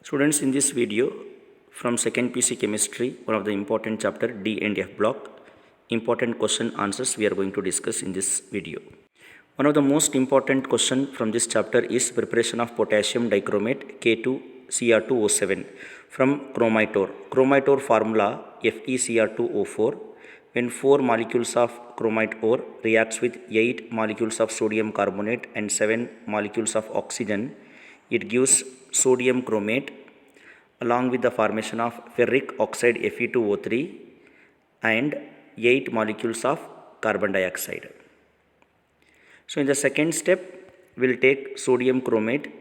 Students, in this video from second PUC chemistry, one of the important chapter D and F block, important question answers we are going to discuss in this video. One of the most important question from this chapter is preparation of potassium dichromate K2Cr2O7 from chromator. Chromator formula FeCr2O4. When 4 molecules of chromate ore reacts with 8 molecules of sodium carbonate and 7 molecules of oxygen, it gives sodium chromate along with the formation of ferric oxide Fe2O3 and 8 molecules of carbon dioxide. So in the second step, we will take sodium chromate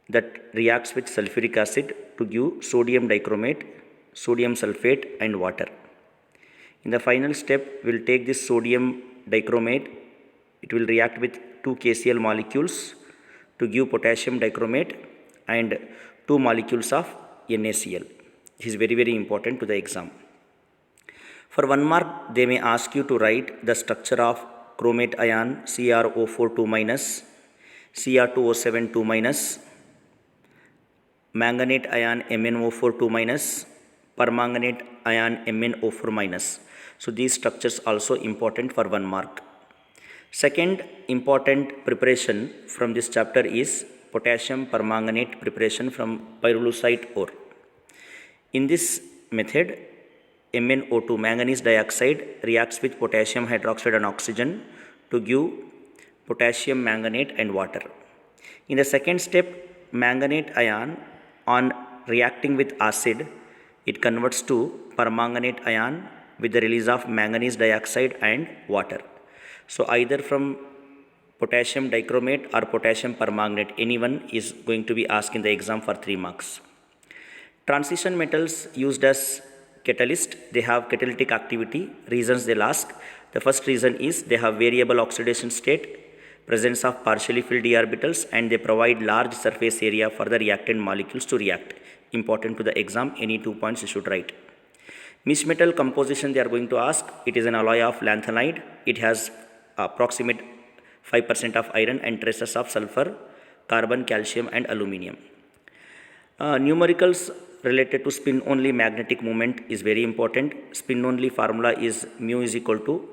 that reacts with sulfuric acid to give sodium dichromate, sodium sulfate and water. In the final step, we will take this sodium dichromate, it will react with 2 KCl molecules to give potassium dichromate and 2 molecules of NaCl. This is very important to the exam. For 1 mark, they may ask you to write the structure of chromate ion CrO4 2-, Cr2O7 2-, manganate ion MnO4 2-, permanganate ion MnO4-. So these structures also important for 1 mark. Second important preparation from this chapter is potassium permanganate preparation from pyrolusite ore. In this method, MnO2 manganese dioxide reacts with potassium hydroxide and oxygen to give potassium manganate and water. In the second step, manganate ion on reacting with acid, it converts to permanganate ion with the release of manganese dioxide and water. So either from potassium dichromate or potassium permanganate, anyone is going to be asked in the exam for 3 marks. Transition metals used as catalyst, they have catalytic activity. Reasons they'll ask. The first reason is they have variable oxidation state, presence of partially filled d orbitals, and they provide large surface area for the reactant molecules to react. Important to the exam, any 2 points you should write. Mixed metal composition they are going to ask. It is an alloy of lanthanide. It has approximate 5% of iron and traces of sulfur, carbon, calcium and aluminium. Numericals related to spin only magnetic moment is very important. Spin only formula is mu is equal to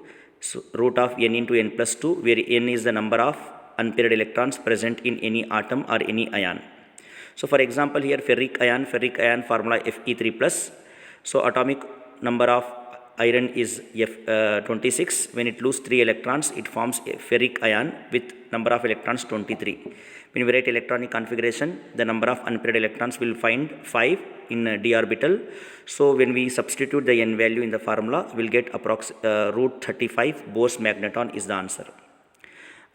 root of n into n plus 2, where n is the number of unpaired electrons present in any atom or any ion. So for example here ferric ion formula Fe3 plus. So atomic number of iron is 26. When it loses 3 electrons, it forms a ferric ion with number of electrons 23. When we write electronic configuration, the number of unpaired electrons will find 5 in d orbital. So when we substitute the n value in the formula, we will get root 35 Bose magneton is the answer.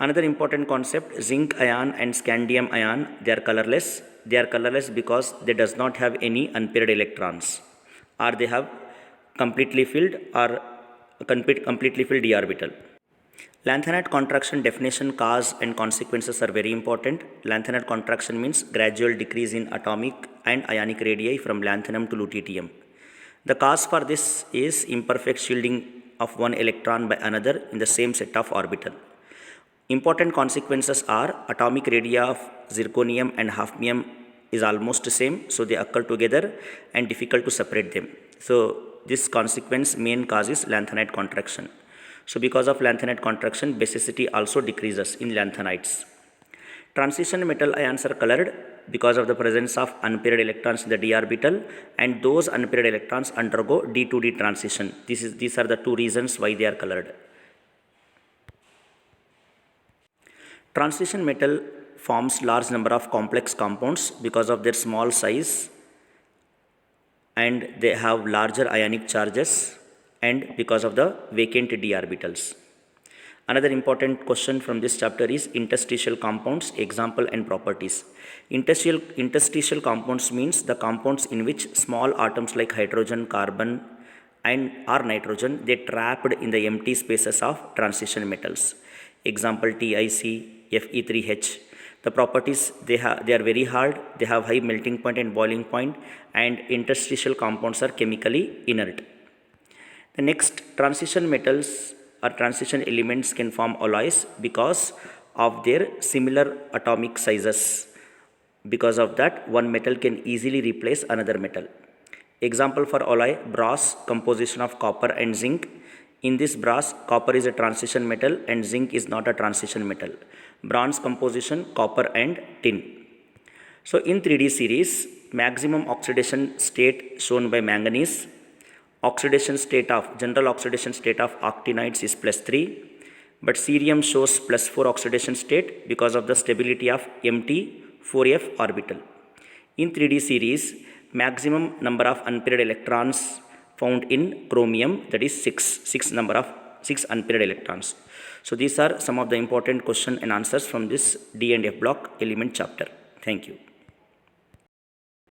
Another important concept, zinc ion and scandium ion, they are colorless. They are colorless because they does not have any unpaired electrons, or they have completely filled or completely filled d orbital. Lanthanide contraction definition, cause and consequences are very important. Lanthanide contraction means gradual decrease in atomic and ionic radii from lanthanum to lutetium. The cause for this is imperfect shielding of one electron by another in the same set of orbital. Important consequences are atomic radii of zirconium and hafnium is almost the same, so they occur together and difficult to separate them. So this consequence main cause is lanthanide contraction. So because of lanthanide contraction, basicity also decreases in lanthanides. Transition metal ions are colored because of the presence of unpaired electrons in the d orbital, and those unpaired electrons undergo d to d transition. These are the 2 reasons why they are colored. Transition metal forms large number of complex compounds because of their small size, and they have larger ionic charges, and because of the vacant d orbitals. Another important question from this chapter is interstitial compounds, example and properties. Interstitial compounds means the compounds in which small atoms like hydrogen, carbon or nitrogen, they trapped in the empty spaces of transition metals. Example TiC, Fe3H. The properties, they are very hard, they have high melting point and boiling point, and interstitial compounds are chemically inert. The next, transition metals or transition elements can form alloys because of their similar atomic sizes. Because of that, one metal can easily replace another metal. Example for alloy, brass, composition of copper and zinc. In this brass, copper is a transition metal and zinc is not a transition metal. Bronze composition, copper and tin. So in 3D series, maximum oxidation state shown by manganese. General oxidation state of actinides is +3, but cerium shows +4 oxidation state because of the stability of empty 4f orbital. In 3D series, maximum number of unpaired electrons found in chromium, that is 6 unpaired electrons. So these are some of the important question and answers from this D and F block element chapter. Thank you.